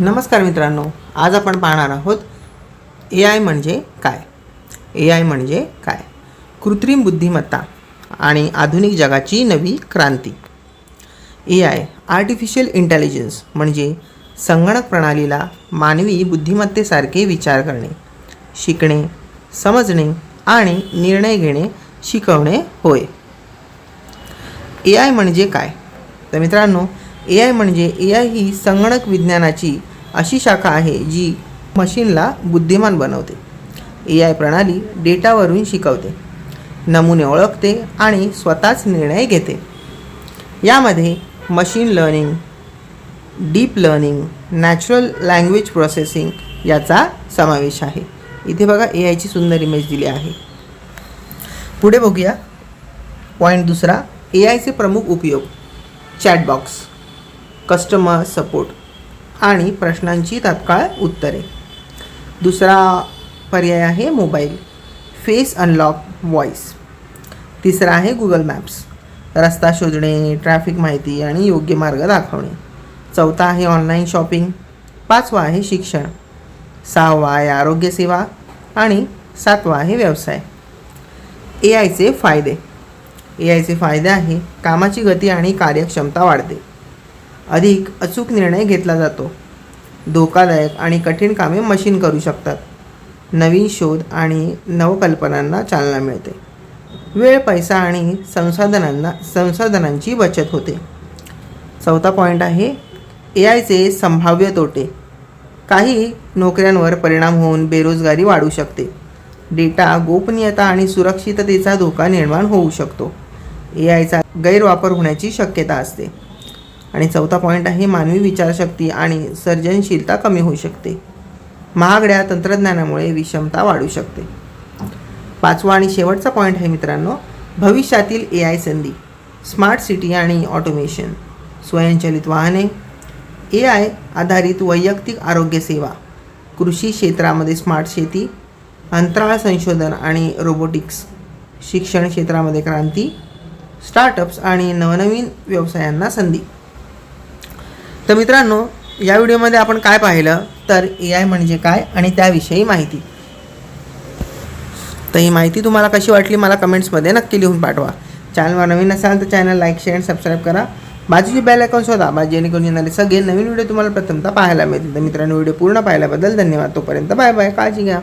नमस्कार मित्रांनो, आज आपण पाहणार आहोत AI म्हणजे काय. AI म्हणजे काय? कृत्रिम बुद्धिमत्ता आणि आधुनिक जगाची नवी क्रांती. AI आर्टिफिशियल इंटेलिजन्स म्हणजे संगणक प्रणालीला मानवी बुद्धिमत्तेसारखे विचार करणे, शिकणे, समजणे आणि निर्णय घेणे शिकवणे होय. AI म्हणजे काय? तर मित्रांनो, AI म्हणजे AI ही संगणक विज्ञानाची अशी शाखा आहे जी मशीनला बुद्धिमान बनवते. AI प्रणाली डेटावरून शिकवते, नमुने ओळखते आणि स्वतःच निर्णय घेते. यामध्ये machine learning, deep learning, natural language processing याचा समावेश आहे. इथे बघा AIची सुंदर इमेज दिली आहे. पुढे बघूया पॉईंट दुसरा, AIचे प्रमुख उपयोग. चॅटबॉक्स, कस्टमर सपोर्ट आणि प्रश्नांची तात्काळ उत्तरे. दुसरा पर्याय आहे मोबाईल, फेस अनलॉक व्हॉईस. तिसरा आहे गुगल मॅप्स, रस्ता शोधणे, ट्रॅफिक माहिती आणि योग्य मार्ग दाखवणे. चौथा आहे ऑनलाईन शॉपिंग. पाचवा आहे शिक्षण. सहावा आहे आरोग्यसेवा आणि सातवा आहे व्यवसाय. AIचे फायदे. AIचे फायदे आहे कामाची गती आणि कार्यक्षमता वाढते, अधिक अचूक निर्णय घेतला जातो, धोकादायक आणि कठीण कामे मशीन करू शकतात, नवीन शोध आणि नवकल्पनांना चालना मिळते, वेळ, पैसा आणि संसाधनांची बचत होते. चौथा पॉईंट आहे AIचे संभाव्य तोटे. काही नोकऱ्यांवर परिणाम होऊन बेरोजगारी वाढू शकते, डेटा गोपनीयता आणि सुरक्षिततेचा धोका निर्माण होऊ शकतो, AIचा गैरवापर होण्याची शक्यता असते. आणि चौथा पॉईंट आहे मानवी विचारशक्ती आणि सर्जनशीलता कमी होऊ शकते, महागड्या तंत्रज्ञानामुळे विषमता वाढू शकते. पाचवा आणि शेवटचा पॉईंट आहे मित्रांनो, भविष्यातील AI संधी. स्मार्ट सिटी आणि ऑटोमेशन, स्वयंचलित वाहने, AI आधारित वैयक्तिक आरोग्यसेवा, कृषी क्षेत्रामध्ये स्मार्ट शेती, अंतराळ संशोधन आणि रोबोटिक्स, शिक्षण क्षेत्रामध्ये क्रांती, स्टार्टअप्स आणि नवनवीन व्यवसायांना संधी. तर मित्रांनो, या व्हिडिओमध्ये आपण काय पाहिलं तर AI म्हणजे काय आणि त्याविषयी माहिती. तर ही माहिती तुम्हाला कशी वाटली मला कमेंट्समध्ये नक्की लिहून पाठवा. चॅनलवर नवीन असाल तर चॅनल लाईक, शेअर आणि सबस्क्राईब करा. बाजूची बेल आयकॉन दाबा जेणेकरून येणारे सगळे नवीन व्हिडिओ तुम्हाला प्रथमतः पाहायला मिळतील. तर मित्रांनो, व्हिडिओ पूर्ण पाहिल्याबद्दल धन्यवाद. तोपर्यंत बाय बाय, काळजी घ्या.